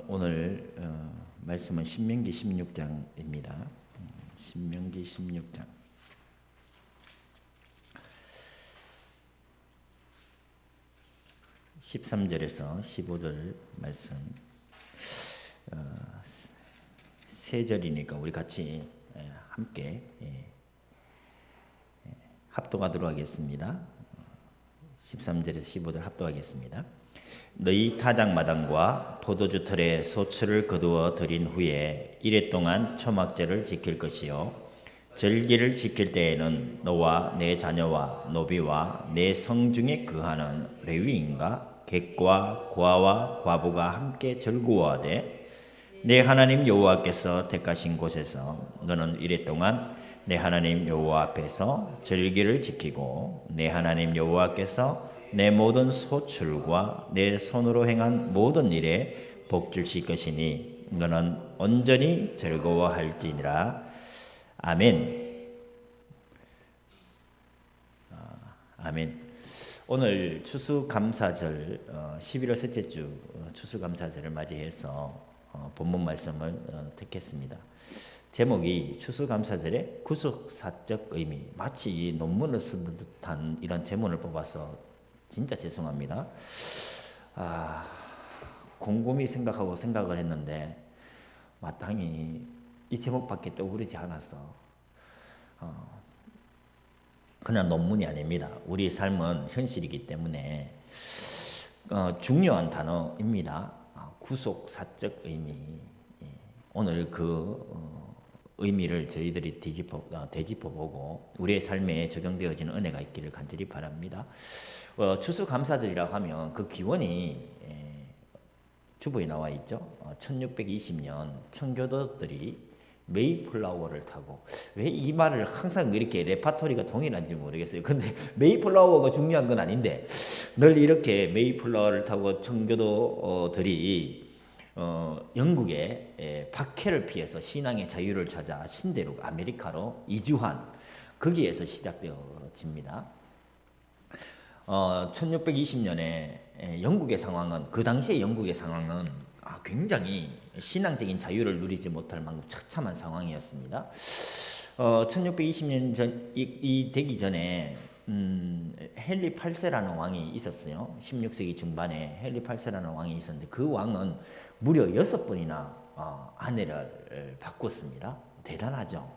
오늘 말씀은 신명기 16장입니다. 신명기 16장 13절에서 15절 말씀, 세 절이니까 우리 같이 함께 합독하도록 하겠습니다. 13절에서 15절 합독하겠습니다. 너희 타작마당과 포도주 털에 소출을 거두어 들인 후에 이레 동안 초막절을 지킬 것이요 절기를 지킬 때에는 너와 내 자녀와 노비와 내 성중에 거하는 레위인과 객과 고아와 과부가 함께 즐거워하되 내 하나님 여호와께서 택하신 곳에서 너는 이레 동안 내 하나님 여호와 앞에서 절기를 지키고 내 하나님 여호와께서 내 모든 소출과 내 손으로 행한 모든 일에 복 주실 것이니 너는 온전히 즐거워할지니라. 아멘. 아멘. 오늘 추수감사절 11월 셋째 주 추수감사절을 맞이해서 본문 말씀을 듣겠습니다. 제목이 추수감사절의 구속사적 의미, 마치 논문을 쓰는 듯한 이런 제목을 뽑아서 진짜 죄송합니다. 곰곰이 생각을 했는데 마땅히 이 제목밖에 떠오르지 않았어. 그냥 논문이 아닙니다. 우리 삶은 현실이기 때문에 중요한 단어입니다. 구속사적 의미. 오늘 그 의미를 저희들이 되짚어보고 우리의 삶에 적용되어지는 은혜가 있기를 간절히 바랍니다. 추수감사절이라고 하면 그 기원이 주보에 나와 있죠. 1620년 청교도들이 메이플라워를 타고, 왜 이 말을 항상 이렇게 레파토리가 동일한지 모르겠어요. 근데 메이플라워가 중요한 건 아닌데 늘 이렇게 메이플라워를 타고 청교도들이 영국의 박해를 피해서 신앙의 자유를 찾아 신대륙 아메리카로 이주한, 거기에서 시작되어집니다. 1620년에 영국의 상황은, 그 당시의 영국의 상황은 굉장히 신앙적인 자유를 누리지 못할 만큼 처참한 상황이었습니다. 1620년 이 되기 전에 헨리 8세라는 왕이 있었어요. 16세기 중반에 헨리 8세라는 왕이 있었는데 그 왕은 무려 6번이나 아내를 바꿨습니다. 대단하죠.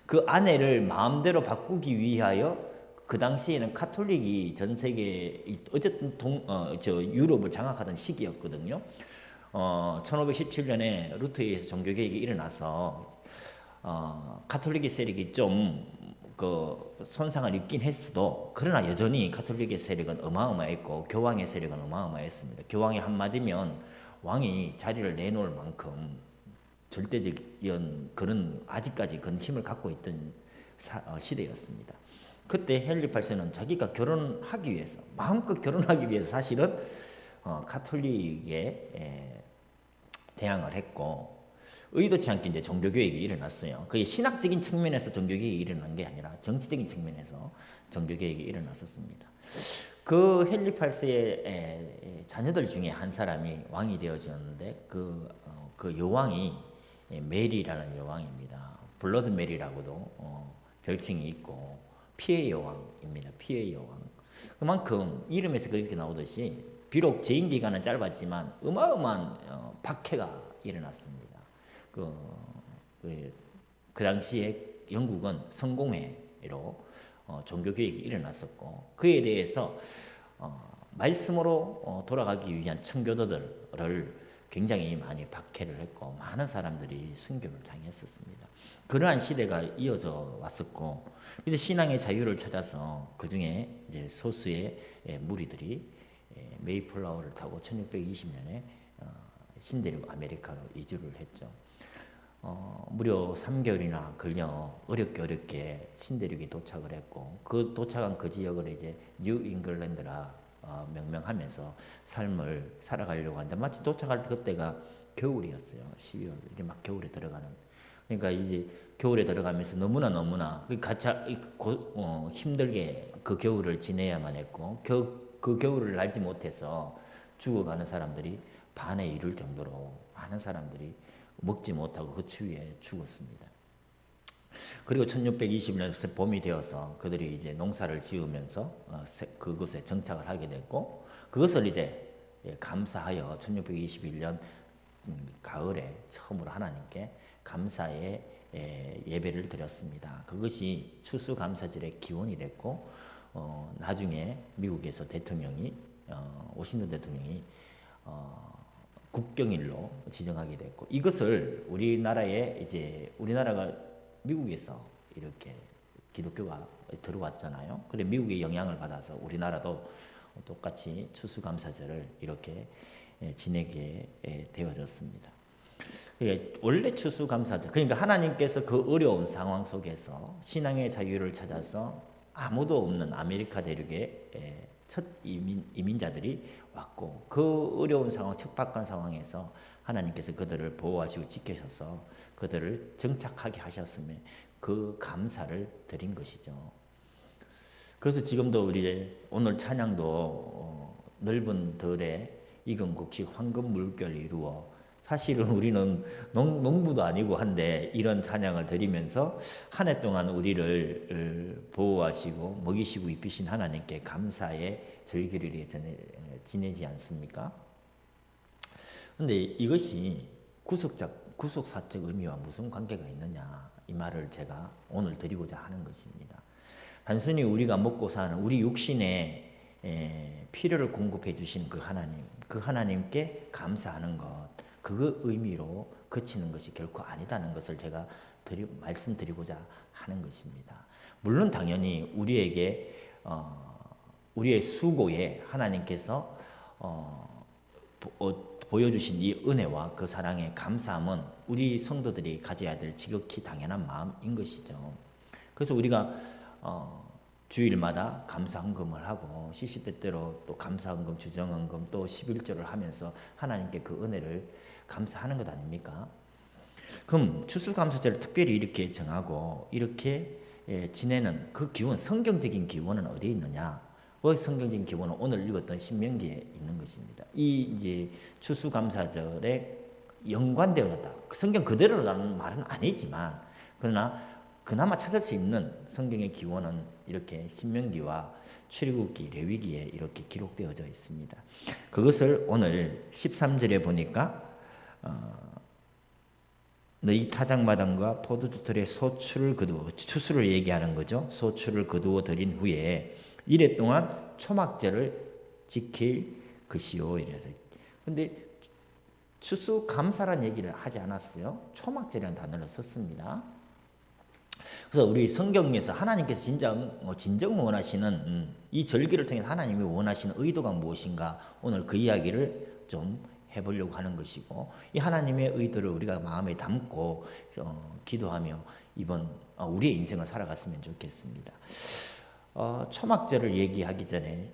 그 아내를 마음대로 바꾸기 위하여 그 당시에는 카톨릭이 전 세계, 어쨌든 유럽을 장악하던 시기였거든요. 1517년에 루터에서 종교개혁이 일어나서 카톨릭의 세력이 좀 손상을 입긴 했어도, 그러나 여전히 카톨릭의 세력은 어마어마했고 교황의 세력은 어마어마했습니다. 교황이 한마디면 왕이 자리를 내놓을 만큼 절대적인 그런, 아직까지 그런 힘을 갖고 있던 시대였습니다. 그때 헨리 8세는 자기가 결혼하기 위해서, 마음껏 결혼하기 위해서 사실은 카톨릭에 대항을 했고, 의도치 않게 이제 종교개혁이 일어났어요. 그게 신학적인 측면에서 종교개혁이 일어난 게 아니라 정치적인 측면에서 종교개혁이 일어났었습니다. 그 헨리 8세의 자녀들 중에 한 사람이 왕이 되어졌는데 그 여왕이 메리라는 여왕입니다. 블러드 메리라고도 별칭이 있고 피해 여왕입니다. 피해 여왕. 그만큼 이름에서 그렇게 나오듯이 비록 재임 기간은 짧았지만 어마어마한 박해가 일어났습니다. 그 당시에 영국은 성공회로 종교개혁이 일어났었고, 그에 대해서 말씀으로 돌아가기 위한 청교도들을 굉장히 많이 박해를 했고 많은 사람들이 순교를 당했었습니다. 그러한 시대가 이어져 왔었고, 근데 신앙의 자유를 찾아서 그 중에 이제 소수의 무리들이 메이플라워를 타고 1620년에 신대륙 아메리카로 이주를 했죠. 무려 3개월이나 걸려 어렵게 신대륙에 도착을 했고, 그 도착한 그 지역을 이제 뉴 잉글랜드라 명명하면서 삶을 살아가려고 하는데, 마치 도착할 그때가 겨울이었어요. 12월, 이제 막 겨울에 들어가는. 그러니까 이제 겨울에 들어가면서 너무나 힘들게 그 겨울을 지내야만 했고, 그 겨울을 알지 못해서 죽어가는 사람들이 반에 이를 정도로 많은 사람들이 먹지 못하고 그 추위에 죽었습니다. 그리고 1620년 봄이 되어서 그들이 이제 농사를 지으면서 그곳에 정착을 하게 됐고, 그것을 이제 감사하여 1621년 가을에 처음으로 하나님께 감사의 예배를 드렸습니다. 그것이 추수감사절의 기원이 됐고, 나중에 미국에서 대통령이 워싱턴 대통령이 국경일로 지정하게 됐고, 이것을 우리나라가 미국에서 이렇게 기독교가 들어왔잖아요. 그래 미국의 영향을 받아서 우리나라도 똑같이 추수감사절을 이렇게 지내게 되어졌습니다. 원래 추수감사절, 그러니까 하나님께서 그 어려운 상황 속에서 신앙의 자유를 찾아서 아무도 없는 아메리카 대륙에 첫 이민자들이 왔고, 그 어려운 상황, 척박한 상황에서 하나님께서 그들을 보호하시고 지키셔서 그들을 정착하게 하셨음에 그 감사를 드린 것이죠. 그래서 지금도 우리 오늘 찬양도 넓은 들에 익은 곡식 황금 물결 이루어, 사실은 우리는 농부도 아니고 한데 이런 찬양을 드리면서 한 해 동안 우리를 보호하시고 먹이시고 입히신 하나님께 감사의 절기를 지내지 않습니까? 근데 이것이 구속사적 의미와 무슨 관계가 있느냐, 이 말을 제가 오늘 드리고자 하는 것입니다. 단순히 우리가 먹고 사는 우리 육신의 필요를 공급해 주신 그 하나님께 감사하는 것, 그 의미로 그치는 것이 결코 아니다는 것을 제가 말씀드리고자 하는 것입니다. 물론 당연히 우리의 수고에 하나님께서 보여주신 이 은혜와 그 사랑에 감사함은 우리 성도들이 가져야 될 지극히 당연한 마음인 것이죠. 그래서 우리가 주일마다 감사헌금을 하고 시시때때로 또 감사헌금, 주정헌금, 또 11조를 하면서 하나님께 그 은혜를 감사하는 것 아닙니까? 그럼 추수감사절을 특별히 이렇게 정하고 이렇게 지내는 그 기원, 성경적인 기원은 어디에 있느냐? 그 성경적인 기원은 오늘 읽었던 신명기에 있는 것입니다. 이 이제 추수감사절에 연관되어졌다. 성경 그대로라는 말은 아니지만, 그러나 그나마 찾을 수 있는 성경의 기원은 이렇게 신명기와 출애굽기, 레위기에 이렇게 기록되어져 있습니다. 그것을 오늘 13절에 보니까 너희 타작마당과 포도주틀에 소출을 거두어, 추수를 얘기하는 거죠. 소출을 거두어 드린 후에 이래 동안 초막절을 지킬 것이요, 이래서. 근데 추수감사란 얘기를 하지 않았어요. 초막절이라는 단어를 썼습니다. 그래서 우리 성경에서 하나님께서 진정 원하시는 이 절기를 통해 하나님이 원하시는 의도가 무엇인가, 오늘 그 이야기를 좀 해보려고 하는 것이고, 이 하나님의 의도를 우리가 마음에 담고 기도하며 우리의 인생을 살아갔으면 좋겠습니다. 초막절을 얘기하기 전에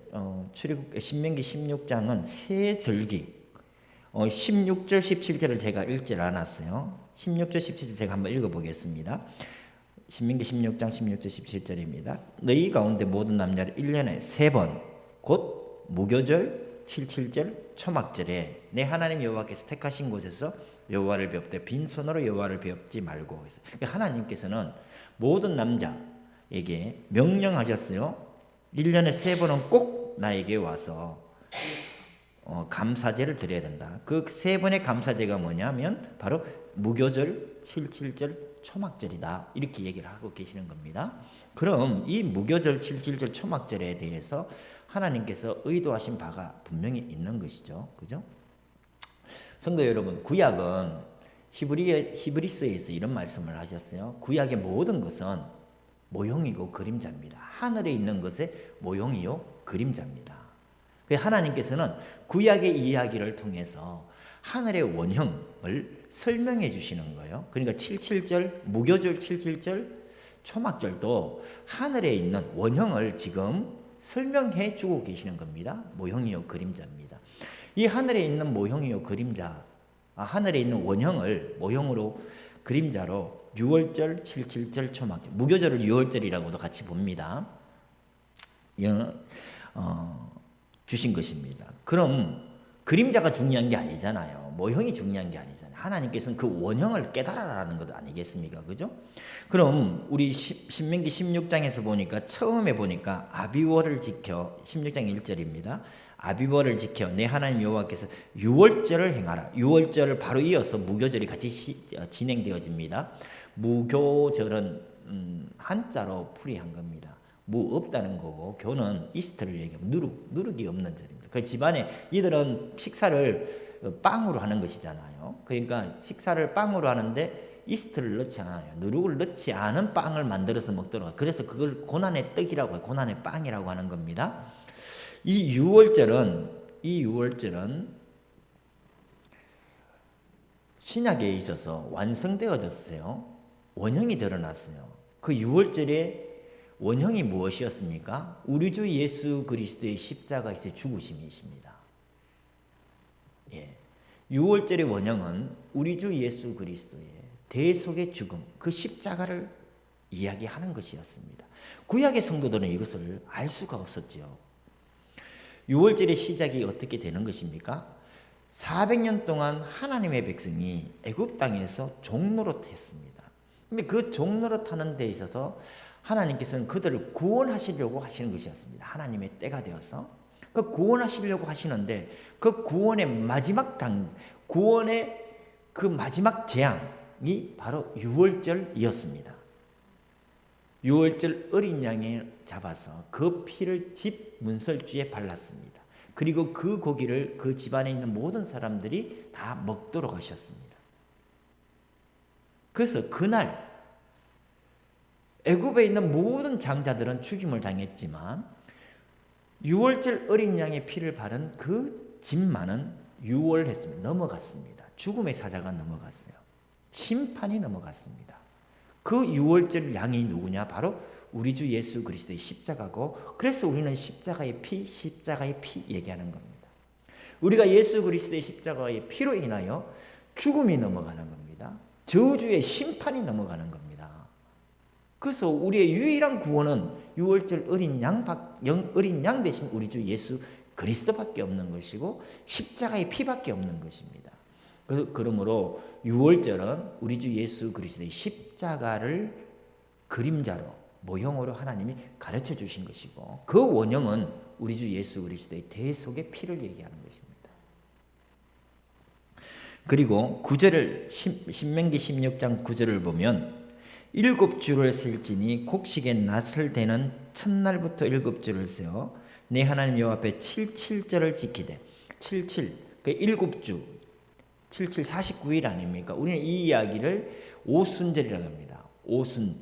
신명기 16장은 새 절기 16절 17절을 제가 읽질 않았어요. 16절 17절 제가 한번 읽어보겠습니다. 신명기 16장 16절 17절입니다. 너희 가운데 모든 남자를 1년에 3번 곧 무교절 77절 초막절에 내 하나님 여호와께서 택하신 곳에서 여호와를 배웁되 빈손으로 여호와를 배웁지 말고. 하나님께서는 모든 남자에게 명령하셨어요. 1년에 3번은 꼭 나에게 와서 감사제를 드려야 된다. 그 3번의 감사제가 뭐냐면 바로 무교절 77절 초막절이다, 이렇게 얘기를 하고 계시는 겁니다. 그럼 이 무교절 77절 초막절에 대해서 하나님께서 의도하신 바가 분명히 있는 것이죠. 그죠? 성도 여러분, 구약은 히브리서에서 이런 말씀을 하셨어요. 구약의 모든 것은 모형이고 그림자입니다. 하늘에 있는 것의 모형이요 그림자입니다. 하나님께서는 구약의 이야기를 통해서 하늘의 원형을 설명해 주시는 거예요. 그러니까 77절, 무교절 77절, 초막절도 하늘에 있는 원형을 지금 설명해 주고 계시는 겁니다. 모형이요 그림자입니다. 이 하늘에 있는 모형이요 그림자, 하늘에 있는 원형을 모형으로 그림자로 6월절, 77절, 초막절, 무교절을 6월절이라고도 같이 봅니다. 주신 것입니다. 그럼 그림자가 중요한 게 아니잖아요. 모형이 중요한 게 아니잖아요. 하나님께서는 그 원형을 깨달아라는 것 아니겠습니까? 그죠? 그럼 우리 신명기 16장에서 보니까 처음에 보니까 아비월을 지켜 16장 1절입니다. 아비월을 지켜 내 하나님 여호와께서 유월절을 행하라. 유월절을 바로 이어서 무교절이 같이 진행되어집니다. 무교절은 한자로 풀이한 겁니다. 무 없다는 거고 교는 이스트를 얘기하면 누룩이 없는 절입니다. 그 집안에 이들은 식사를 빵으로 하는 것이잖아요. 그러니까 식사를 빵으로 하는데 이스트를 넣지 않아요. 누룩을 넣지 않은 빵을 만들어서 먹도록. 그래서 그걸 고난의 떡이라고 해요. 고난의 빵이라고 하는 겁니다. 이 유월절은 신약에 있어서 완성되어졌어요. 원형이 드러났어요. 그 유월절에 원형이 무엇이었습니까? 우리 주 예수 그리스도의 십자가에서 죽으심이십니다. 예. 유월절의 원형은 우리 주 예수 그리스도의 대속의 죽음, 그 십자가를 이야기하는 것이었습니다. 구약의 성도들은 이것을 알 수가 없었죠. 유월절의 시작이 어떻게 되는 것입니까? 400년 동안 하나님의 백성이 애굽 땅에서 종노릇했습니다. 근데 그 종노릇하는 데 있어서 하나님께서는 그들을 구원하시려고 하시는 것이었습니다. 하나님의 때가 되어서 그 구원하시려고 하시는데 그 구원의 구원의 그 마지막 재앙이 바로 유월절이었습니다. 유월절 어린 양을 잡아서 그 피를 집 문설주에 발랐습니다. 그리고 그 고기를 그 집안에 있는 모든 사람들이 다 먹도록 하셨습니다. 그래서 그날 애굽에 있는 모든 장자들은 죽임을 당했지만 유월절 어린 양의 피를 바른 그 집만은 유월했습니다. 넘어갔습니다. 죽음의 사자가 넘어갔어요. 심판이 넘어갔습니다. 그 유월절 양이 누구냐? 바로 우리 주 예수 그리스도의 십자가고, 그래서 우리는 십자가의 피 얘기하는 겁니다. 우리가 예수 그리스도의 십자가의 피로 인하여 죽음이 넘어가는 겁니다. 저주의 심판이 넘어가는 겁니다. 그래서 우리의 유일한 구원은 유월절 어린 양 대신 우리 주 예수 그리스도밖에 없는 것이고 십자가의 피밖에 없는 것입니다. 그러므로 유월절은 우리 주 예수 그리스도의 십자가를 그림자로 모형으로 하나님이 가르쳐 주신 것이고 그 원형은 우리 주 예수 그리스도의 대속의 피를 얘기하는 것입니다. 그리고 9절을 신명기 16장 9절을 보면 7주를 셀지니 곡식의 낫을 대는 첫날부터 7주를 세어 내 하나님 여호와 앞에 77절을 지키되 77 그 7주 77 49일 아닙니까? 우리는 이 이야기를 오순절이라고 합니다. 오순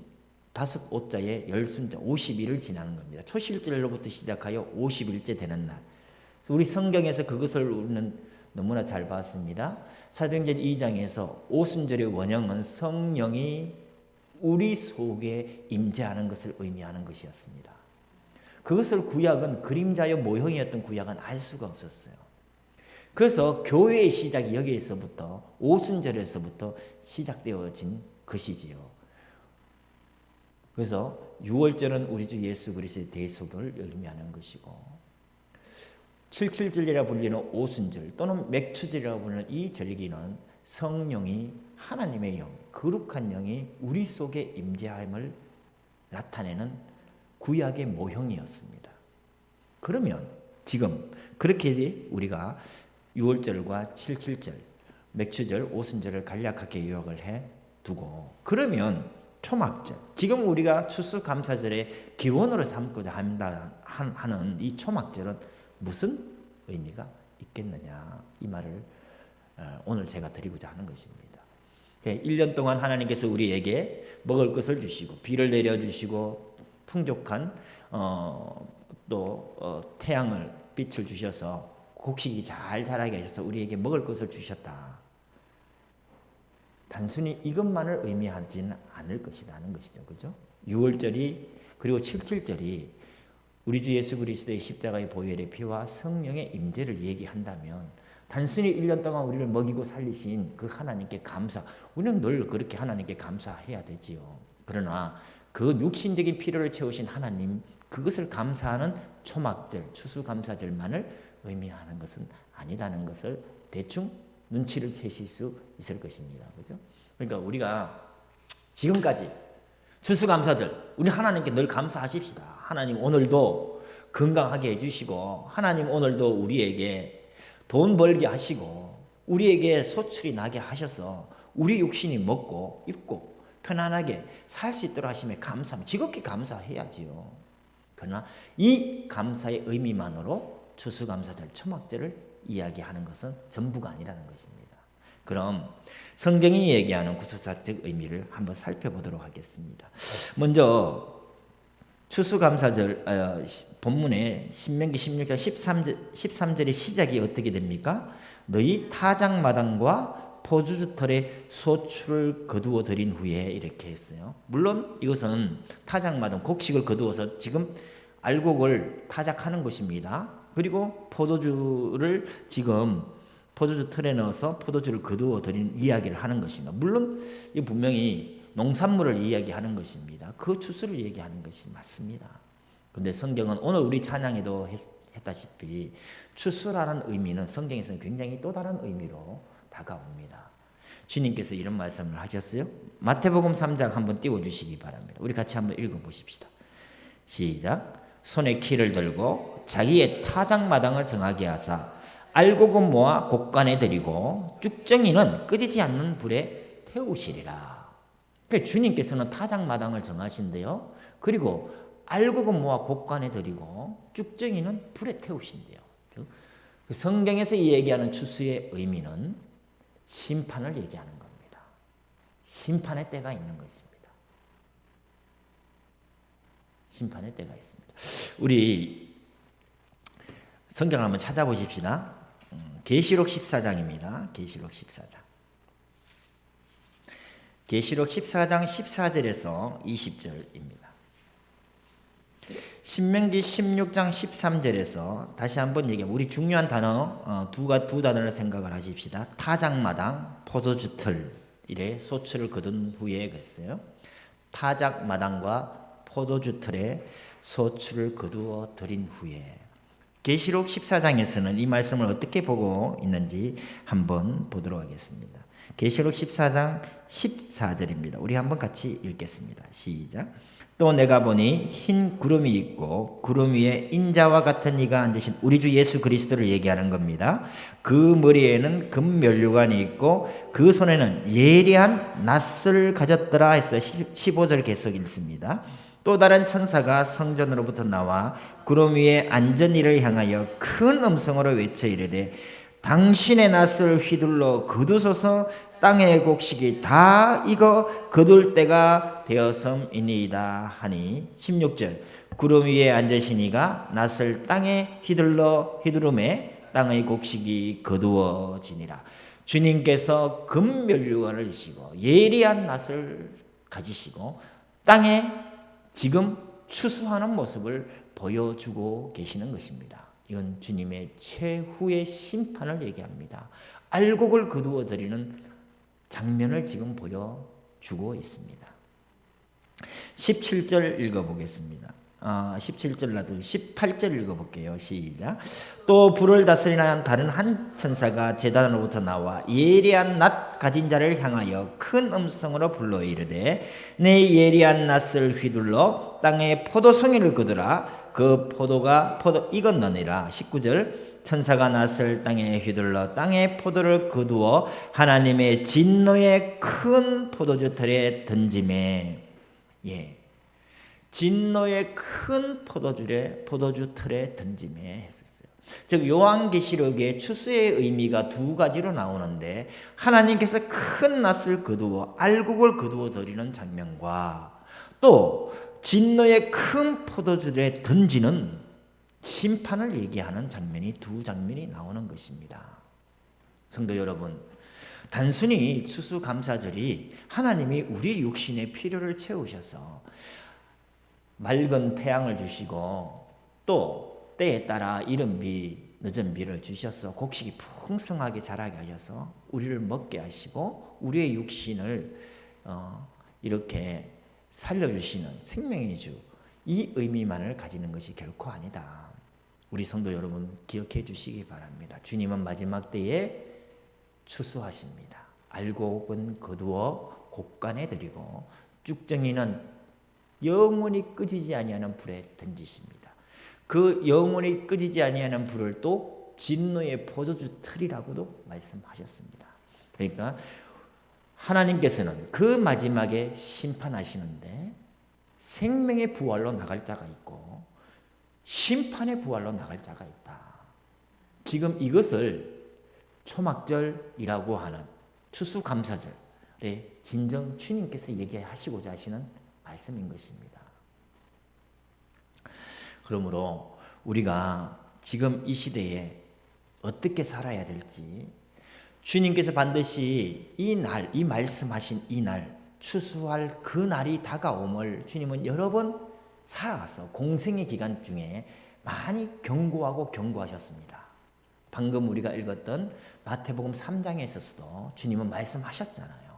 5오자에 10순자 50일을 지나는 겁니다. 초실절로부터 시작하여 50일째 되는 날. 우리 성경에서 그것을 우리는 너무나 잘 봤습니다. 사도행전 2장에서 오순절의 원형은 성령이 우리 속에 임재하는 것을 의미하는 것이었습니다. 그것을 구약은 그림자여 모형이었던 구약은 알 수가 없었어요. 그래서 교회의 시작이 여기에서부터 오순절에서부터 시작되어진 것이지요. 그래서 유월절은 우리 주 예수 그리스도의 대속을 의미하는 것이고 77절이라 불리는 오순절 또는 맥추절이라고 부르는 이 절기는 성령이 하나님의 영, 거룩한 영이 우리 속에 임재함을 나타내는 구약의 모형이었습니다. 그러면 지금 그렇게 우리가 유월절과 77절, 맥추절, 오순절을 간략하게 요약을 해 두고 그러면 초막절, 지금 우리가 추수감사절의 기원으로 삼고자 하는 이 초막절은 무슨 의미가 있겠느냐 이 말을 오늘 제가 드리고자 하는 것입니다. 1년 동안 하나님께서 우리에게 먹을 것을 주시고 비를 내려주시고 풍족한 태양을 빛을 주셔서 곡식이 잘 자라게 하셔서 우리에게 먹을 것을 주셨다. 단순히 이것만을 의미하지는 않을 것이라는 것이죠. 그죠? 6월절이 그리고 77절이 우리 주 예수 그리스도의 십자가의 보혈의 피와 성령의 임재를 얘기한다면 단순히 1년 동안 우리를 먹이고 살리신 그 하나님께 감사, 우리는 늘 그렇게 하나님께 감사해야 되지요. 그러나 그 육신적인 필요를 채우신 하나님, 그것을 감사하는 초막절, 추수감사절만을 의미하는 것은 아니라는 것을 대충 눈치를 채실 수 있을 것입니다. 그죠? 그러니까 우리가 지금까지 추수감사절 우리 하나님께 늘 감사하십시다. 하나님 오늘도 건강하게 해주시고 하나님 오늘도 우리에게 돈 벌게 하시고 우리에게 소출이 나게 하셔서 우리 육신이 먹고 입고 편안하게 살 수 있도록 하심에 감사합니다. 지극히 감사해야지요. 그러나 이 감사의 의미만으로 추수감사절 초막절을 이야기하는 것은 전부가 아니라는 것입니다. 그럼 성경이 얘기하는 구속사적 의미를 한번 살펴보도록 하겠습니다. 먼저 추수감사절 본문에 신명기 16장 13절의 시작이 어떻게 됩니까? 너희 타작마당과 포도주털에 소출을 거두어 드린 후에 이렇게 했어요. 물론 이것은 타작마당 곡식을 거두어서 지금 알곡을 타작하는 것입니다. 그리고 포도주를 지금 포도주 틀에 넣어서 포도주를 거두어 드린 이야기를 하는 것입니다. 물론 이 분명히 농산물을 이야기하는 것입니다. 그 추수를 얘기하는 것이 맞습니다. 그런데 성경은 오늘 우리 찬양에도 했다시피 추수라는 의미는 성경에서는 굉장히 또 다른 의미로 다가옵니다. 주님께서 이런 말씀을 하셨어요. 마태복음 3장 한번 띄워주시기 바랍니다. 우리 같이 한번 읽어보십시다. 시작. 손에 키를 들고 자기의 타작마당을 정하게 하사 알곡은 모아 곡간에 들이고 쭉정이는 끄지지 않는 불에 태우시리라. 그러니까 주님께서는 타작마당을 정하신대요. 그리고 알곡은 모아 곡간에 들이고 쭉정이는 불에 태우신대요. 성경에서 얘기하는 추수의 의미는 심판을 얘기하는 겁니다. 심판의 때가 있는 것입니다. 심판의 때가 있습니다. 우리 성경을 한번 찾아보십시다. 계시록 14장입니다. 계시록 14장. 계시록 14장 14절에서 20절입니다. 신명기 16장 13절에서 다시 한번 얘기해요. 우리 중요한 단어 두 단어를 생각을 하십시다. 타작마당, 포도주틀 이래 소출을 거둔 후에 그랬어요. 타작마당과 포도주틀에 소출을 거두어 드린 후에 계시록 14장에서는 이 말씀을 어떻게 보고 있는지 한번 보도록 하겠습니다. 계시록 14장 14절입니다. 우리 한번 같이 읽겠습니다. 시작. 또 내가 보니 흰 구름이 있고 구름 위에 인자와 같은 이가 앉으신 우리 주 예수 그리스도를 얘기하는 겁니다. 그 머리에는 금면류관이 있고 그 손에는 예리한 낫을 가졌더라 해서 15절 계속 읽습니다. 또 다른 천사가 성전으로부터 나와 구름 위에 앉은 이를 향하여 큰 음성으로 외쳐 이르되 당신의 낫을 휘둘러 거두소서 땅의 곡식이 다 익어 거둘 때가 되었음이니이다 하니 16절 구름 위에 앉으시니가 낫을 땅에 휘두름에 땅의 곡식이 거두어지니라. 주님께서 금면류관을 지시고 예리한 낫을 가지시고 땅에 지금 추수하는 모습을 보여주고 계시는 것입니다. 이건 주님의 최후의 심판을 얘기합니다. 알곡을 거두어 드리는 장면을 지금 보여주고 있습니다. 17절 읽어보겠습니다. 17절 놔두고 18절 읽어볼게요. 시작. 또 불을 다스리는 다른 한 천사가 제단으로부터 나와 예리한 낫 가진 자를 향하여 큰 음성으로 불러 이르되 내 예리한 낫을 휘둘러 땅에 포도송이를 거두라. 그 포도가 익었느니라. 19절 천사가 낫을 땅에 휘둘러 땅에 포도를 거두어 하나님의 진노의 큰 포도주틀에 던지매. 진노의 큰 포도주틀에 던짐에 했었어요. 즉 요한계시록의 추수의 의미가 두 가지로 나오는데 하나님께서 큰 낫을 거두어 알곡을 거두어 드리는 장면과 또 진노의 큰 포도주틀에 던지는 심판을 얘기하는 장면이 두 장면이 나오는 것입니다. 성도 여러분, 단순히 추수감사절이 하나님이 우리 육신의 필요를 채우셔서 맑은 태양을 주시고 또 때에 따라 이른 비, 늦은 비를 주셔서 곡식이 풍성하게 자라게 하셔서 우리를 먹게 하시고 우리의 육신을 이렇게 살려주시는 생명의 주, 이 의미만을 가지는 것이 결코 아니다. 우리 성도 여러분 기억해 주시기 바랍니다. 주님은 마지막 때에 추수하십니다. 알곡은 거두어 곡간에 들이고 쭉정이는 영원히 끄지지 아니하는 불에 던지십니다. 그 영원히 끄지지 아니하는 불을 또 진노의 포도주 틀이라고도 말씀하셨습니다. 그러니까 하나님께서는 그 마지막에 심판하시는데 생명의 부활로 나갈 자가 있고 심판의 부활로 나갈 자가 있다. 지금 이것을 초막절이라고 하는 추수감사절에 진정 주님께서 얘기하시고자 하시는 말씀인 것입니다. 그러므로 우리가 지금 이 시대에 어떻게 살아야 될지 주님께서 반드시 이 날, 이 말씀하신 이 날, 추수할 그 날이 다가옴을 주님은 여러 번 살아가서 공생의 기간 중에 많이 경고하고 경고하셨습니다. 방금 우리가 읽었던 마태복음 3장에 있어서도 주님은 말씀하셨잖아요.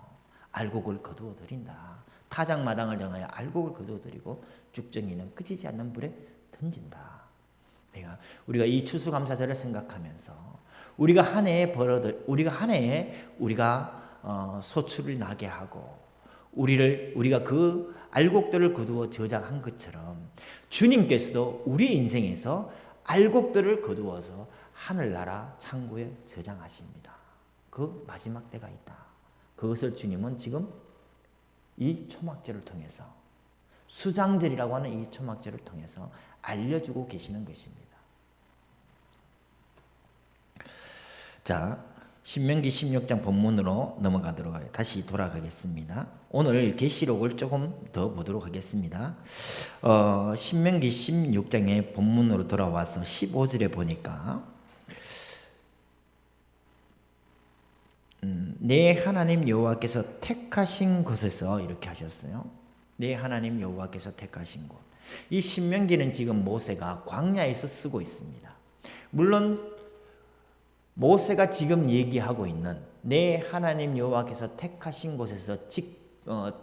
알곡을 거두어 드린다. 타작마당을 정하여 알곡을 거두어 드리고 쭉정이는 끄지지 않는 불에 던진다. 우리가 이 추수감사절을 생각하면서 우리가 한 해에 소출을 나게 하고 우리가 그 알곡들을 거두어 저장한 것처럼 주님께서도 우리 인생에서 알곡들을 거두어서 하늘나라 창고에 저장하십니다. 그 마지막 때가 있다. 그것을 주님은 지금 이 초막절을 통해서 수장절이라고 하는 이 초막절을 통해서 알려주고 계시는 것입니다. 자, 신명기 16장 본문으로 넘어가도록 하겠습니다. 다시 돌아가겠습니다. 오늘 계시록을 조금 더 보도록 하겠습니다. 신명기 16장의 본문으로 돌아와서 15절에 보니까 내 하나님 여호와께서 택하신 곳에서 이렇게 하셨어요. 내 하나님 여호와께서 택하신 곳. 이 신명기는 지금 모세가 광야에서 쓰고 있습니다. 물론 모세가 지금 얘기하고 있는 내 하나님 여호와께서 택하신 곳에서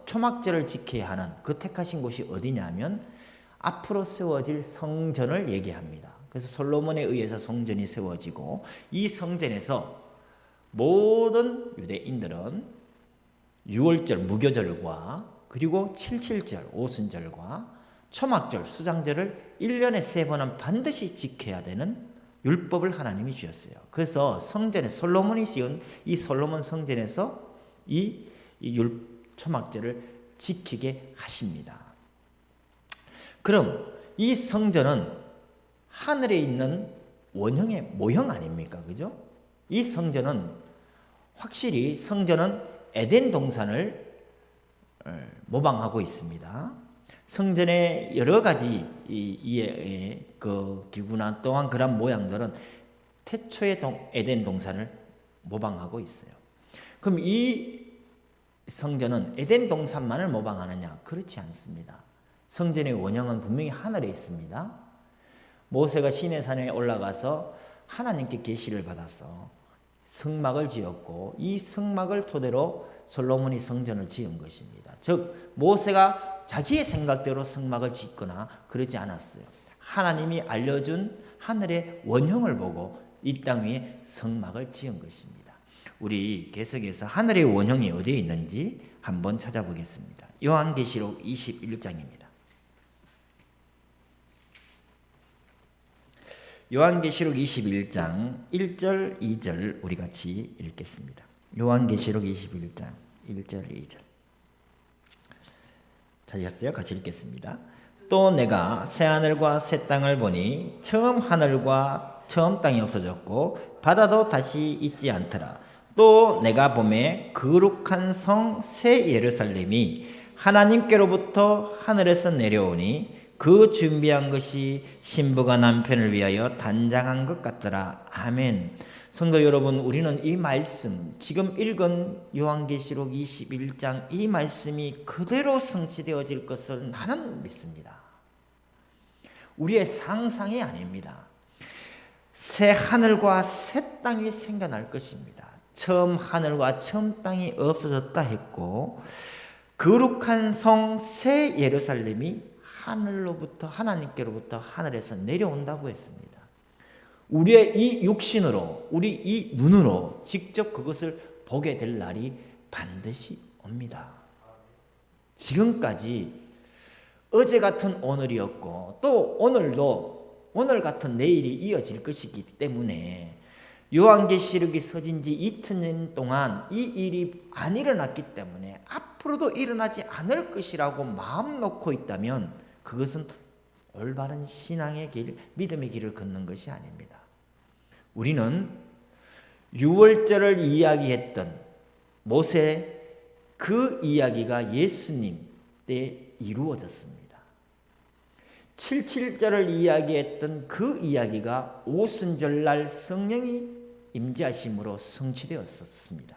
초막절을 지켜야 하는 그 택하신 곳이 어디냐면 앞으로 세워질 성전을 얘기합니다. 그래서 솔로몬에 의해서 성전이 세워지고 이 성전에서 모든 유대인들은 유월절 무교절과 그리고 7.7절 오순절과 초막절 수장절을 1년에 3번은 반드시 지켜야 되는 율법을 하나님이 주셨어요. 그래서 성전에 솔로몬이 지은 이 솔로몬 성전에서 이 초막절을 지키게 하십니다. 그럼 이 성전은 하늘에 있는 원형의 모형 아닙니까? 그죠? 이 성전은 확실히 성전은 에덴 동산을 모방하고 있습니다. 성전의 여러 가지 그 기구나 또한 그런 모양들은 태초의 에덴 동산을 모방하고 있어요. 그럼 이 성전은 에덴 동산만을 모방하느냐? 그렇지 않습니다. 성전의 원형은 분명히 하늘에 있습니다. 모세가 시내산에 올라가서 하나님께 계시를 받아서 성막을 지었고 이 성막을 토대로 솔로몬이 성전을 지은 것입니다. 즉 모세가 자기의 생각대로 성막을 짓거나 그러지 않았어요. 하나님이 알려준 하늘의 원형을 보고 이 땅 위에 성막을 지은 것입니다. 우리 계속해서 하늘의 원형이 어디에 있는지 한번 찾아보겠습니다. 요한계시록 21장입니다. 요한계시록 21장 1절 2절 우리 같이 읽겠습니다. 요한계시록 21장 1절 2절 찾으셨어요? 같이 읽겠습니다. 또 내가 새하늘과 새 땅을 보니 처음 하늘과 처음 땅이 없어졌고 바다도 다시 있지 않더라. 또 내가 보매 거룩한 성 새 예루살렘이 하나님께로부터 하늘에서 내려오니 그 준비한 것이 신부가 남편을 위하여 단장한 것 같더라. 아멘. 성도 여러분, 우리는 이 말씀, 지금 읽은 요한계시록 21장 이 말씀이 그대로 성취되어질 것을 나는 믿습니다. 우리의 상상이 아닙니다. 새 하늘과 새 땅이 생겨날 것입니다. 처음 하늘과 처음 땅이 없어졌다 했고 거룩한 성 새 예루살렘이 하늘로부터 하나님께로부터 하늘에서 내려온다고 했습니다. 우리의 이 육신으로, 우리 이 눈으로 직접 그것을 보게 될 날이 반드시 옵니다. 지금까지 어제 같은 오늘이었고 또 오늘도 오늘 같은 내일이 이어질 것이기 때문에 요한계시록이 서진 지 2000년 동안 이 일이 안 일어났기 때문에 앞으로도 일어나지 않을 것이라고 마음 놓고 있다면 그것은 올바른 신앙의 길, 믿음의 길을 걷는 것이 아닙니다. 우리는 유월절을 이야기했던 모세 그 이야기가 예수님 때 이루어졌습니다. 77절을 이야기했던 그 이야기가 오순절날 성령이 임재하심으로 성취되었습니다.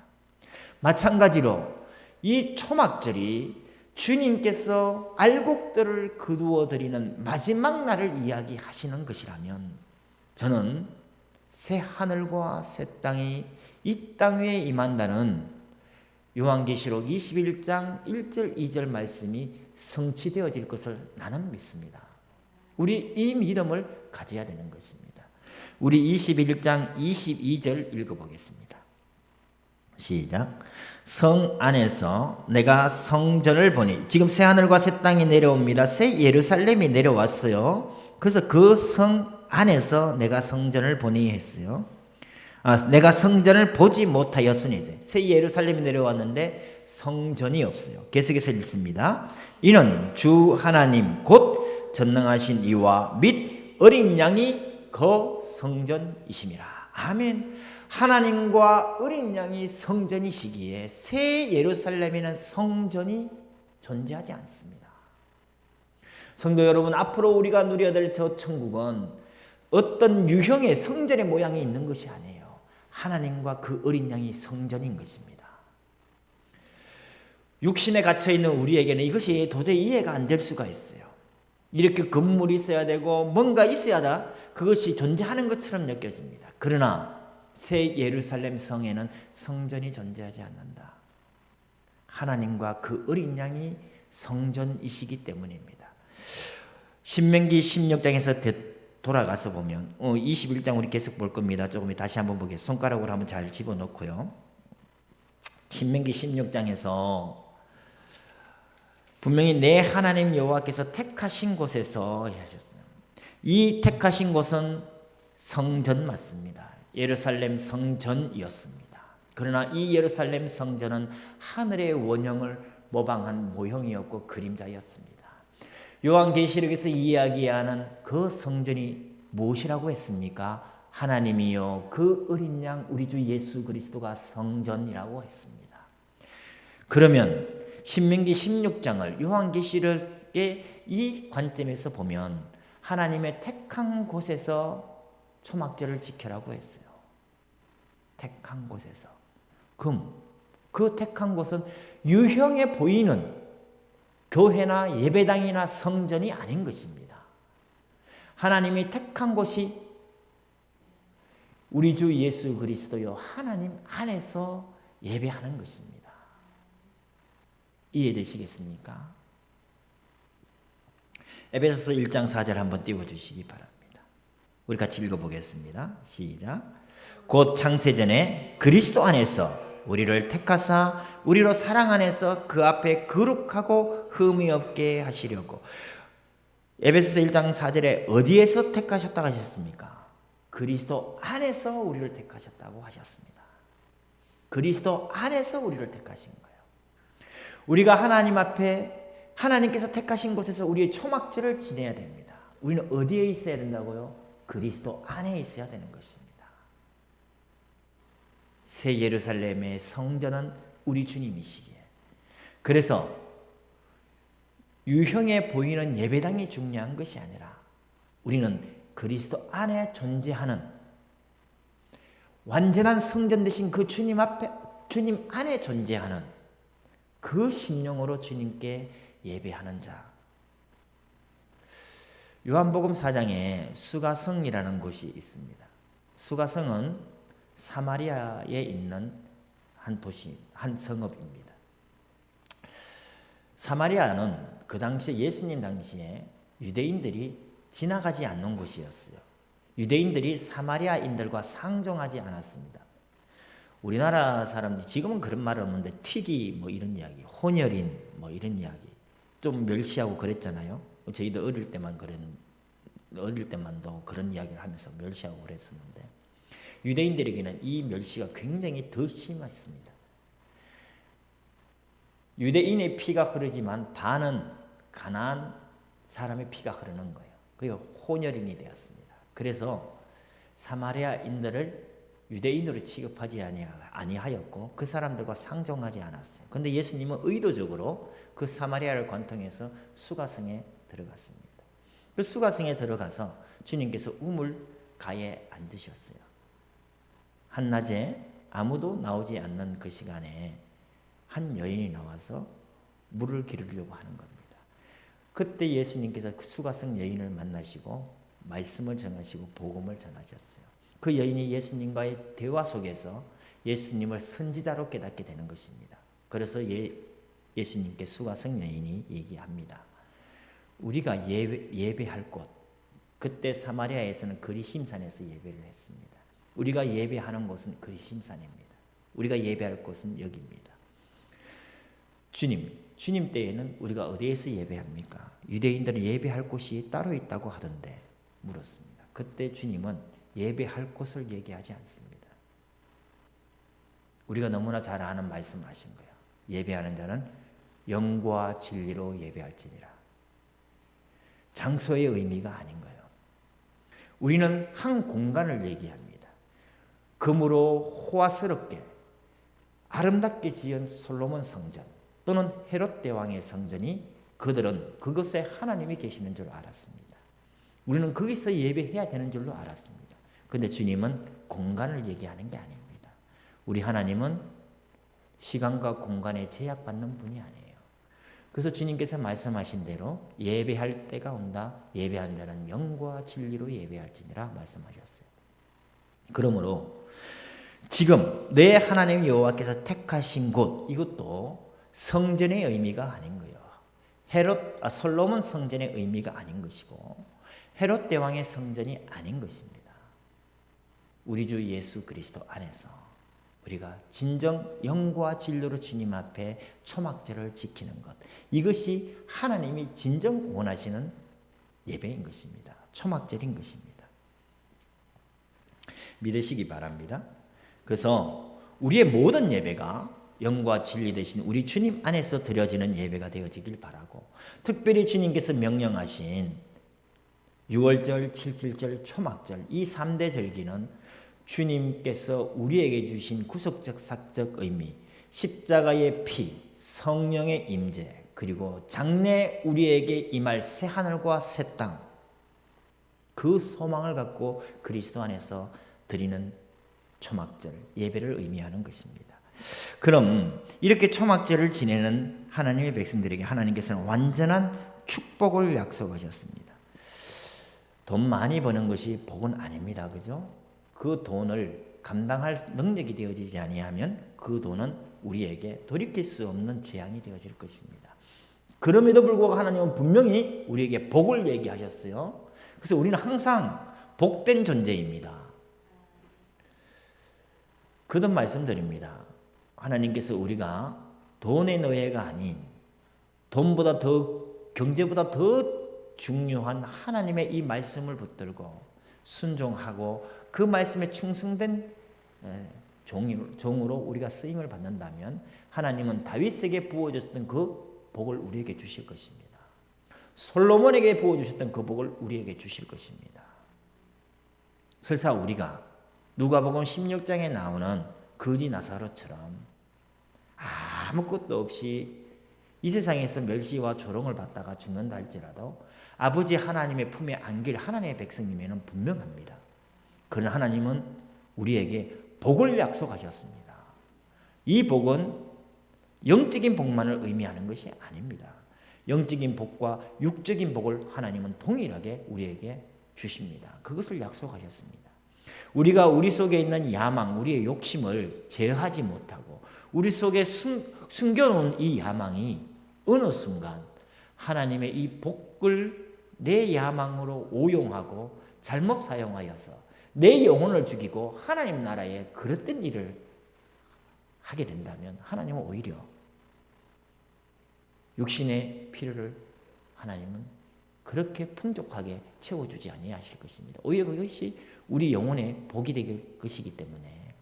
마찬가지로 이 초막절이 주님께서 알곡들을 거두어 드리는 마지막 날을 이야기하시는 것이라면 저는 새 하늘과 새 땅이 이 땅 위에 임한다는 요한계시록 21장 1절 2절 말씀이 성취되어질 것을 나는 믿습니다. 우리 이 믿음을 가져야 되는 것입니다. 우리 21장 22절 읽어보겠습니다. 시작. 성 안에서 내가 성전을 보니, 지금 새 하늘과 새 땅이 내려옵니다. 새 예루살렘이 내려왔어요. 그래서 그 성 안에서 내가 성전을 보니 했어요. 내가 성전을 보지 못하였으니, 새 예루살렘이 내려왔는데 성전이 없어요. 계속해서 읽습니다. 이는 주 하나님 곧 전능하신 이와 및 어린 양이 그 성전이심이라. 아멘. 하나님과 어린 양이 성전이시기에 새 예루살렘에는 성전이 존재하지 않습니다. 성도 여러분, 앞으로 우리가 누려야 될 저 천국은 어떤 유형의 성전의 모양이 있는 것이 아니에요. 하나님과 그 어린 양이 성전인 것입니다. 육신에 갇혀있는 우리에게는 이것이 도저히 이해가 안 될 수가 있어요. 이렇게 건물이 있어야 되고 뭔가 있어야 그것이 존재하는 것처럼 느껴집니다. 그러나 새 예루살렘 성에는 성전이 존재하지 않는다. 하나님과 그 어린 양이 성전이시기 때문입니다. 신명기 16장에서 돌아가서 보면 21장 우리 계속 볼 겁니다. 조금 다시 한번 보겠습니다. 손가락으로 한번 잘 집어넣고요. 신명기 16장에서 분명히 내 하나님 여호와께서 택하신 곳에서 하셨어요. 이 택하신 곳은 성전 맞습니다. 예루살렘 성전이었습니다. 그러나 이 예루살렘 성전은 하늘의 원형을 모방한 모형이었고 그림자였습니다. 요한계시록에서 이야기하는 그 성전이 무엇이라고 했습니까? 하나님이요 그 어린 양 우리 주 예수 그리스도가 성전이라고 했습니다. 그러면 신명기 16장을 요한계시록의 이 관점에서 보면 하나님의 택한 곳에서 초막절을 지켜라고 했어요. 택한 곳에서. 그럼 그 택한 곳은 유형에 보이는 교회나 예배당이나 성전이 아닌 것입니다. 하나님이 택한 곳이 우리 주 예수 그리스도요 하나님 안에서 예배하는 것입니다. 이해되시겠습니까? 에베소서 1장 4절 한번 띄워주시기 바랍니다. 우리 같이 읽어보겠습니다. 시작. 곧 창세전에 그리스도 안에서 우리를 택하사 우리로 사랑 안에서 그 앞에 거룩하고 흠이 없게 하시려고. 에베소서 1장 4절에 어디에서 택하셨다고 하셨습니까? 그리스도 안에서 우리를 택하셨다고 하셨습니다. 그리스도 안에서 우리를 택하신 거예요. 우리가 하나님 앞에 하나님께서 택하신 곳에서 우리의 초막절을 지내야 됩니다. 우리는 어디에 있어야 된다고요? 그리스도 안에 있어야 되는 것입니다. 새 예루살렘의 성전은 우리 주님이시기에. 그래서 유형에 보이는 예배당이 중요한 것이 아니라 우리는 그리스도 안에 존재하는 완전한 성전 되신 그 주님 앞에, 주님 안에 존재하는 그 심령으로 주님께 예배하는 자. 요한복음 4장에 수가성이라는 곳이 있습니다. 수가성은 사마리아에 있는 한 도시, 한 성읍입니다. 사마리아는 그 당시에 예수님 당시에 유대인들이 지나가지 않는 곳이었어요. 유대인들이 사마리아인들과 상종하지 않았습니다. 우리나라 사람들이 지금은 그런 말 없는데 튀기 뭐 이런 이야기, 혼혈인 뭐 이런 이야기 좀 멸시하고 그랬잖아요. 저희도 어릴 때만도 그런 이야기를 하면서 멸시하고 그랬었는데 유대인들에게는 이 멸시가 굉장히 더 심했습니다. 유대인의 피가 흐르지만 반은 가나안 사람의 피가 흐르는 거예요. 그리고 혼혈인이 되었습니다. 그래서 사마리아인들을 유대인으로 취급하지 아니하였고 그 사람들과 상종하지 않았어요. 그런데 예수님은 의도적으로 그 사마리아를 관통해서 수가성에 들어갔습니다. 그 수가성에 들어가서 주님께서 우물가에 앉으셨어요. 한낮에 아무도 나오지 않는 그 시간에 한 여인이 나와서 물을 기르려고 하는 겁니다. 그때 예수님께서 그 수가성 여인을 만나시고 말씀을 전하시고 복음을 전하셨어요. 그 여인이 예수님과의 대화 속에서 예수님을 선지자로 깨닫게 되는 것입니다. 그래서 예수님께 수가성 여인이 얘기합니다. 우리가 예배할 곳, 그때 사마리아에서는 그리심산에서 예배를 했습니다. 우리가 예배하는 곳은 그리심산입니다. 우리가 예배할 곳은 여기입니다. 주님 때에는 우리가 어디에서 예배합니까? 유대인들은 예배할 곳이 따로 있다고 하던데 물었습니다. 그때 주님은 예배할 곳을 얘기하지 않습니다. 우리가 너무나 잘 아는 말씀하신 거예요. 예배하는 자는 영과 진리로 예배할지니라. 장소의 의미가 아닌 거예요. 우리는 한 공간을 얘기합니다. 금으로 호화스럽게 아름답게 지은 솔로몬 성전 또는 헤롯 대왕의 성전이 그들은 그것에 하나님이 계시는 줄 알았습니다. 우리는 거기서 예배해야 되는 줄로 알았습니다. 그런데 주님은 공간을 얘기하는 게 아닙니다. 우리 하나님은 시간과 공간에 제약받는 분이 아니에요. 그래서 주님께서 말씀하신 대로 예배할 때가 온다. 예배하는 자는 영과 진리로 예배할지니라 말씀하셨어요. 그러므로 지금 내 하나님 여호와께서 택하신 곳, 이것도 성전의 의미가 아닌 거예요. 솔로몬 성전의 의미가 아닌 것이고 헤롯 대왕의 성전이 아닌 것입니다. 우리 주 예수 그리스도 안에서 우리가 진정 영과 진리로 주님 앞에 초막절을 지키는 것, 이것이 하나님이 진정 원하시는 예배인 것입니다. 초막절인 것입니다. 믿으시기 바랍니다. 그래서 우리의 모든 예배가 영과 진리 되신 우리 주님 안에서 드려지는 예배가 되어지길 바라고, 특별히 주님께서 명령하신 6월절, 7.7절, 초막절 이 3대 절기는 주님께서 우리에게 주신 구속적 사적 의미, 십자가의 피, 성령의 임재, 그리고 장래 우리에게 임할 새 하늘과 새 땅, 그 소망을 갖고 그리스도 안에서 드리는 초막절 예배를 의미하는 것입니다. 그럼 이렇게 초막절을 지내는 하나님의 백성들에게 하나님께서는 완전한 축복을 약속하셨습니다. 돈 많이 버는 것이 복은 아닙니다. 그죠? 그 돈을 감당할 능력이 되어지지 아니하면 그 돈은 우리에게 돌이킬 수 없는 재앙이 되어질 것입니다. 그럼에도 불구하고 하나님은 분명히 우리에게 복을 얘기하셨어요. 그래서 우리는 항상 복된 존재입니다. 거듭 말씀드립니다. 하나님께서 우리가 돈의 노예가 아닌 돈보다 더 경제보다 더 중요한 하나님의 이 말씀을 붙들고 순종하고 그 말씀에 충성된 종으로 우리가 쓰임을 받는다면 하나님은 다윗에게 부어주셨던 그 복을 우리에게 주실 것입니다. 솔로몬에게 부어주셨던 그 복을 우리에게 주실 것입니다. 설사 우리가 누가복음 16장에 나오는 거지 나사로처럼 아무것도 없이 이 세상에서 멸시와 조롱을 받다가 죽는다 할지라도 아버지 하나님의 품에 안길 하나님의 백성님에는 분명합니다. 그러나 하나님은 우리에게 복을 약속하셨습니다. 이 복은 영적인 복만을 의미하는 것이 아닙니다. 영적인 복과 육적인 복을 하나님은 동일하게 우리에게 주십니다. 그것을 약속하셨습니다. 우리가 우리 속에 있는 야망, 우리의 욕심을 제어하지 못하고 우리 속에 숨겨놓은 이 야망이 어느 순간 하나님의 이 복을 내 야망으로 오용하고 잘못 사용하여서 내 영혼을 죽이고 하나님 나라에 그릇된 일을 하게 된다면 하나님은 오히려 육신의 필요를 하나님은 그렇게 풍족하게 채워주지 아니하실 것입니다. 오히려 그것이 우리 영혼의 복이 될 것이기 때문에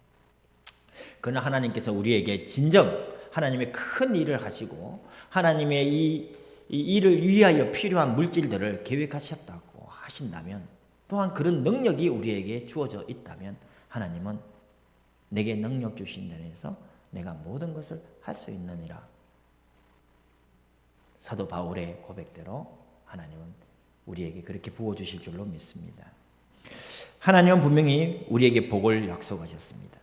그러나 하나님께서 우리에게 진정 하나님의 큰 일을 하시고 하나님의 이 일을 위하여 필요한 물질들을 계획하셨다고 하신다면 또한 그런 능력이 우리에게 주어져 있다면 하나님은 내게 능력 주신 데에서 내가 모든 것을 할 수 있느니라. 사도 바울의 고백대로 하나님은 우리에게 그렇게 부어주실 줄로 믿습니다. 하나님은 분명히 우리에게 복을 약속하셨습니다.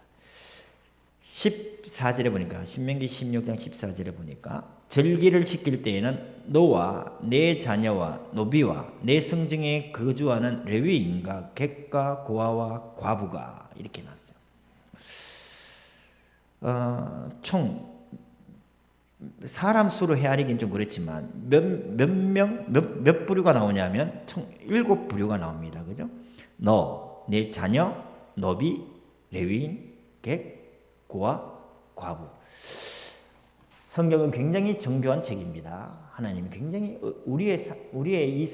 14절에 보니까 신명기 16장 14절에 보니까 절기를 지킬 때에는 너와 내 자녀와 노비와 내 성중에 거주하는 레위인과 객과 고아와 과부가 이렇게 났어요. 총 사람 수로 헤아리긴 좀 그렇지만 몇 부류가 나오냐면 총 7부류가 나옵니다. 그죠? 너, 내 자녀, 노비, 레위인, 객, 고아, 과부. 성경은 굉장히 정교한 책입니다. 하나님이 굉장히 우리의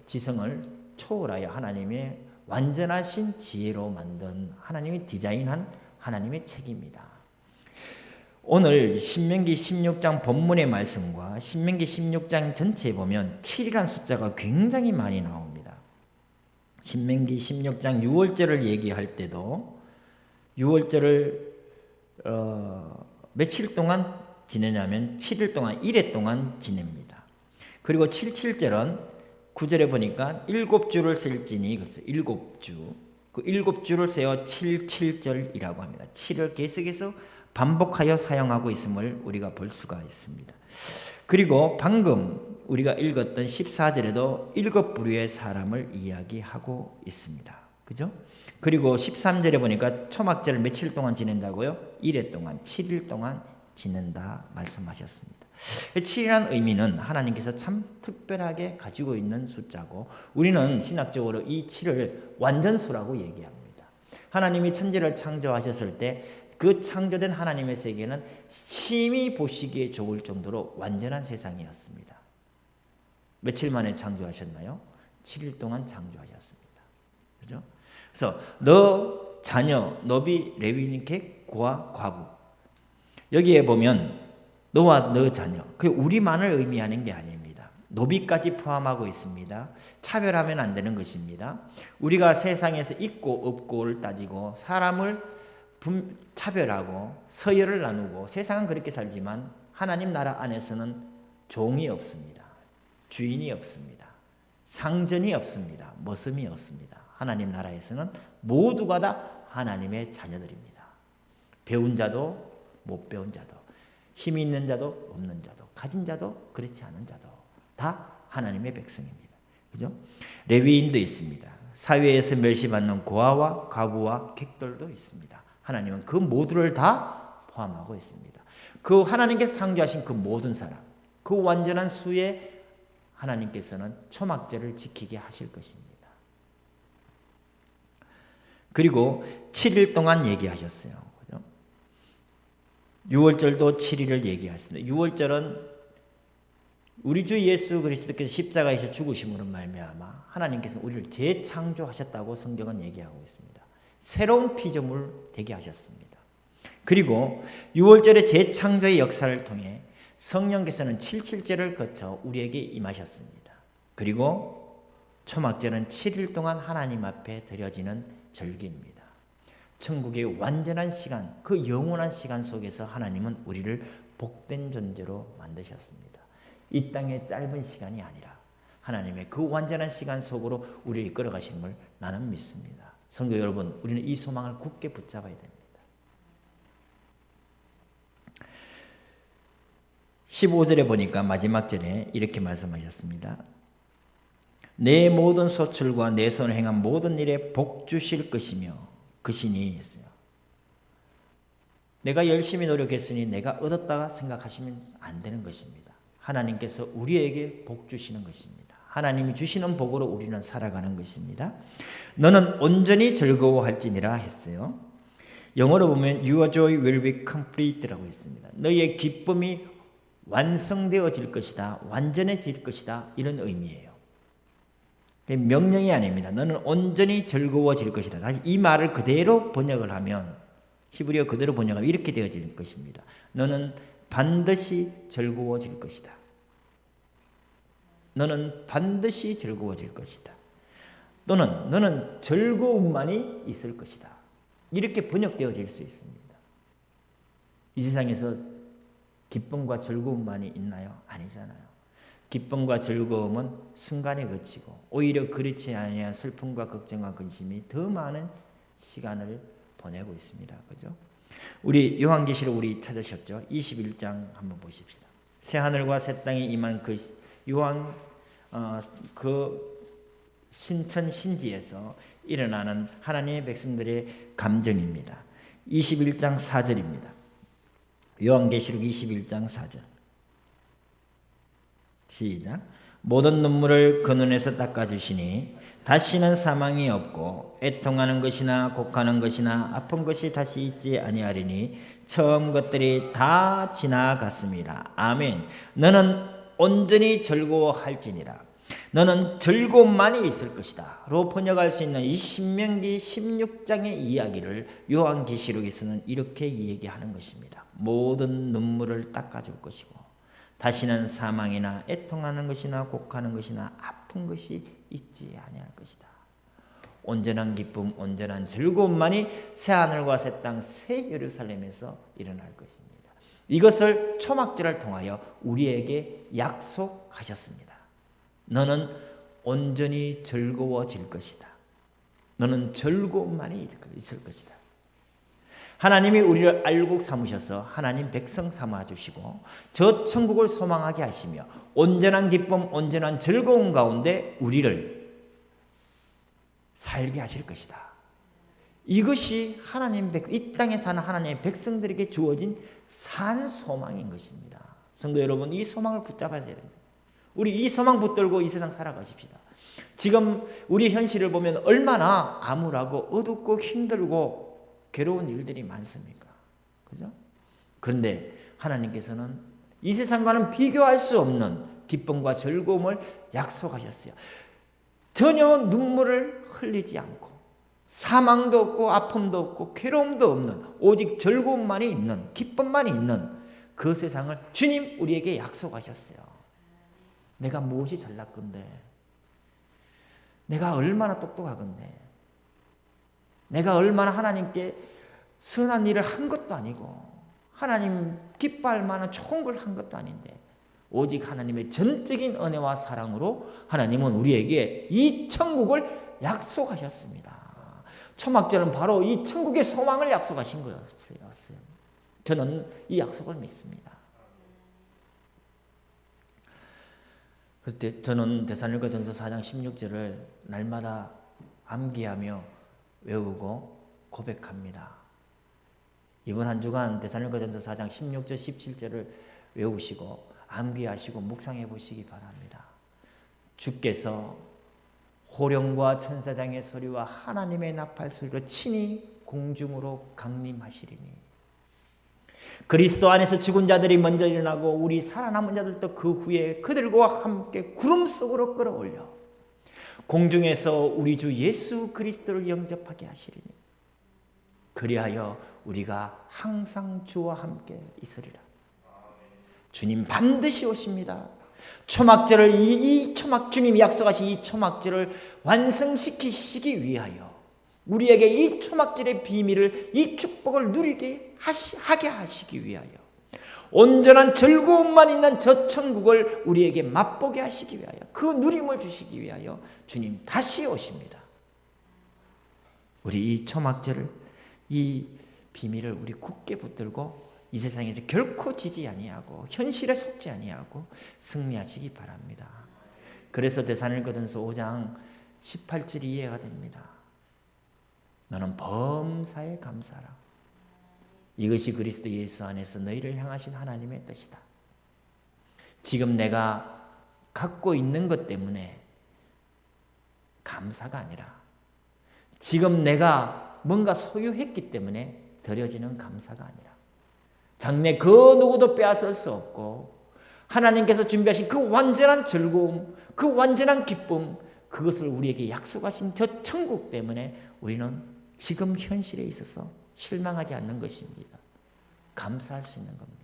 지성을 초월하여 하나님의 완전하신 지혜로 만든 하나님이 디자인한 하나님의 책입니다. 오늘 신명기 16장 본문의 말씀과 신명기 16장 전체에 보면 7이라는 숫자가 굉장히 많이 나옵니다. 신명기 16장 6월절을 얘기할 때도 6월절을 며칠 동안 지내냐면 7일 동안 1회 동안 지냅니다. 그리고 77절은 9절에 보니까 7주를 쓸지니 그래서 7주 그 7주를 세어 77절이라고 합니다. 7을 계속해서 반복하여 사용하고 있음을 우리가 볼 수가 있습니다. 그리고 방금 우리가 읽었던 14절에도 7부류의 사람을 이야기하고 있습니다. 그죠? 그리고 13절에 보니까 초막절을 며칠 동안 지낸다고요? 1회 동안, 7일 동안 지낸다 말씀하셨습니다. 7이라는 의미는 하나님께서 참 특별하게 가지고 있는 숫자고 우리는 신학적으로 이 7을 완전수라고 얘기합니다. 하나님이 천지를 창조하셨을 때 그 창조된 하나님의 세계는 심히 보시기에 좋을 정도로 완전한 세상이었습니다. 며칠 만에 창조하셨나요? 7일 동안 창조하셨습니다. 그죠? 그래서 너 자녀, 노비, 레위인, 객, 고아, 과부. 여기에 보면 너와 너 자녀, 그게 우리만을 의미하는 게 아닙니다. 노비까지 포함하고 있습니다. 차별하면 안 되는 것입니다. 우리가 세상에서 있고 없고를 따지고 사람을 차별하고 서열을 나누고 세상은 그렇게 살지만 하나님 나라 안에서는 종이 없습니다. 주인이 없습니다. 상전이 없습니다. 머슴이 없습니다. 하나님 나라에서는 모두가 다 하나님의 자녀들입니다. 배운 자도 못 배운 자도 힘 있는 자도 없는 자도 가진 자도 그렇지 않은 자도 다 하나님의 백성입니다. 그죠? 레위인도 있습니다. 사회에서 멸시받는 고아와 과부와 객들도 있습니다. 하나님은 그 모두를 다 포함하고 있습니다. 그 하나님께서 창조하신 그 모든 사람, 그 완전한 수에 하나님께서는 초막절을 지키게 하실 것입니다. 그리고 7일 동안 얘기하셨어요. 그죠? 6월절도 7일을 얘기하셨습니다. 6월절은 우리 주 예수 그리스도께서 십자가에서 죽으심으로 말미암아 하나님께서 우리를 재창조하셨다고 성경은 얘기하고 있습니다. 새로운 피조물 되게 하셨습니다. 그리고 6월절의 재창조의 역사를 통해 성령께서는 77절을 거쳐 우리에게 임하셨습니다. 그리고 초막절은 7일 동안 하나님 앞에 드려지는 절기입니다. 천국의 완전한 시간, 그 영원한 시간 속에서 하나님은 우리를 복된 존재로 만드셨습니다. 이 땅의 짧은 시간이 아니라 하나님의 그 완전한 시간 속으로 우리를 이끌어 가심을 나는 믿습니다. 성도 여러분, 우리는 이 소망을 굳게 붙잡아야 됩니다. 15절에 보니까 마지막 절에 이렇게 말씀하셨습니다. 내 모든 소출과 내 손을 행한 모든 일에 복 주실 것이며 그 신이 했어요. 내가 열심히 노력했으니 내가 얻었다가 생각하시면 안 되는 것입니다. 하나님께서 우리에게 복 주시는 것입니다. 하나님이 주시는 복으로 우리는 살아가는 것입니다. 너는 온전히 즐거워할지니라 했어요. 영어로 보면 Your joy will be complete라고 했습니다. 너희의 기쁨이 완성되어질 것이다, 완전해질 것이다, 이런 의미예요. 명령이 아닙니다. 너는 온전히 즐거워질 것이다. 다시 이 말을 그대로 번역을 하면, 히브리어 그대로 번역하면 이렇게 되어질 것입니다. 너는 반드시 즐거워질 것이다. 너는 반드시 즐거워질 것이다. 또는 너는 즐거움만이 있을 것이다. 이렇게 번역되어질 수 있습니다. 이 세상에서 기쁨과 즐거움만이 있나요? 아니잖아요. 기쁨과 즐거움은 순간에 그치고 오히려 그렇지 아니한 슬픔과 걱정과 근심이 더 많은 시간을 보내고 있습니다. 그죠? 우리 요한계시록 우리 찾으셨죠? 21장 한번 보십시다. 새 하늘과 새 땅이 임한 그 요한 그 신천 신지에서 일어나는 하나님의 백성들의 감정입니다. 21장 4절입니다. 요한계시록 21장 4절. 시작. 모든 눈물을 그 눈에서 닦아주시니 다시는 사망이 없고 애통하는 것이나 곡하는 것이나 아픈 것이 다시 있지 아니하리니 처음 것들이 다 지나갔습니다. 아멘. 너는 온전히 즐거워할지니라. 너는 즐거움만이 있을 것이다 로 번역할 수 있는 이 신명기 16장의 이야기를 요한계시록에서는 이렇게 얘기하는 것입니다. 모든 눈물을 닦아줄 것이고 다시는 사망이나 애통하는 것이나 곡하는 것이나 아픈 것이 있지 아니할 것이다. 온전한 기쁨, 온전한 즐거움만이 새하늘과 새 땅, 새 예루살렘에서 일어날 것입니다. 이것을 초막절을 통하여 우리에게 약속하셨습니다. 너는 온전히 즐거워질 것이다. 너는 즐거움만이 있을 것이다. 하나님이 우리를 알고 삼으셔서 하나님 백성 삼아주시고 저 천국을 소망하게 하시며 온전한 기쁨, 온전한 즐거움 가운데 우리를 살게 하실 것이다. 이것이 이 땅에 사는 하나님의 백성들에게 주어진 산 소망인 것입니다. 성도 여러분, 이 소망을 붙잡아야 됩니다. 우리 이 소망 붙들고 이 세상 살아가십시다. 지금 우리 현실을 보면 얼마나 암울하고 어둡고 힘들고 괴로운 일들이 많습니까? 그죠? 그런데 하나님께서는 이 세상과는 비교할 수 없는 기쁨과 즐거움을 약속하셨어요. 전혀 눈물을 흘리지 않고 사망도 없고 아픔도 없고 괴로움도 없는 오직 즐거움만이 있는 기쁨만이 있는 그 세상을 주님 우리에게 약속하셨어요. 내가 무엇이 잘났건데, 내가 얼마나 똑똑하건데, 내가 얼마나 하나님께 선한 일을 한 것도 아니고 하나님 기뻐할 만한 좋은 걸 한 것도 아닌데 오직 하나님의 전적인 은혜와 사랑으로 하나님은 우리에게 이 천국을 약속하셨습니다. 초막절은 바로 이 천국의 소망을 약속하신 거였어요. 저는 이 약속을 믿습니다. 그때 저는 데살로니가전서 4장 16절을 날마다 암기하며 외우고 고백합니다. 이번 한 주간 데살로니가전서 4장 16절 17절을 외우시고 암기하시고 묵상해 보시기 바랍니다. 주께서 호령과 천사장의 소리와 하나님의 나팔 소리로 친히 공중으로 강림하시리니 그리스도 안에서 죽은 자들이 먼저 일어나고 우리 살아남은 자들도 그 후에 그들과 함께 구름 속으로 끌어올려 공중에서 우리 주 예수 그리스도를 영접하게 하시리니 그리하여 우리가 항상 주와 함께 있으리라. 주님 반드시 오십니다. 초막절을 이 초막 주님이 약속하신 이 초막절을 완성시키시기 위하여 우리에게 이 초막절의 비밀을 이 축복을 누리게 하게 하시기 위하여 온전한 즐거움만 있는 저 천국을 우리에게 맛보게 하시기 위하여 그 누림을 주시기 위하여 주님 다시 오십니다. 우리 이 초막절을 이 비밀을 우리 굳게 붙들고 이 세상에서 결코 지지 아니하고 현실에 속지 아니하고 승리하시기 바랍니다. 그래서 데살로니가전서 5장 18절이 이해가 됩니다. 너는 범사에 감사하라. 이것이 그리스도 예수 안에서 너희를 향하신 하나님의 뜻이다. 지금 내가 갖고 있는 것 때문에 감사가 아니라 지금 내가 뭔가 소유했기 때문에 드려지는 감사가 아니라 장래 그 누구도 빼앗을 수 없고 하나님께서 준비하신 그 완전한 즐거움, 그 완전한 기쁨, 그것을 우리에게 약속하신 저 천국 때문에 우리는 지금 현실에 있어서 실망하지 않는 것입니다. 감사할 수 있는 겁니다.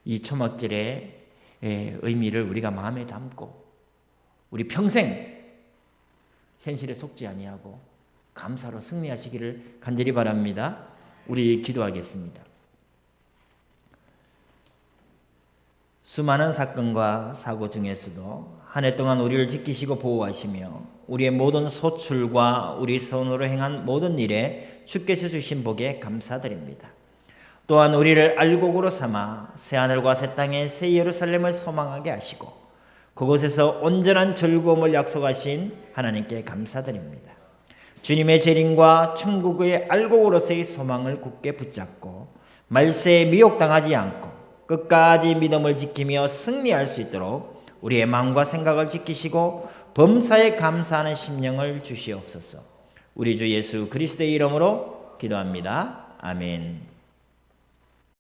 이 초막절의 의미를 우리가 마음에 담고 우리 평생 현실에 속지 아니하고 감사로 승리하시기를 간절히 바랍니다. 우리 기도하겠습니다. 수많은 사건과 사고 중에서도 한 해 동안 우리를 지키시고 보호하시며 우리의 모든 소출과 우리 손으로 행한 모든 일에 주께서 주신 복에 감사드립니다. 또한 우리를 알곡으로 삼아 새하늘과 새 땅의 새 예루살렘을 소망하게 하시고 그곳에서 온전한 즐거움을 약속하신 하나님께 감사드립니다. 주님의 재림과 천국의 알곡으로서의 소망을 굳게 붙잡고 말세에 미혹당하지 않고 끝까지 믿음을 지키며 승리할 수 있도록 우리의 마음과 생각을 지키시고 범사에 감사하는 심령을 주시옵소서. 우리 주 예수 그리스도의 이름으로 기도합니다. 아멘.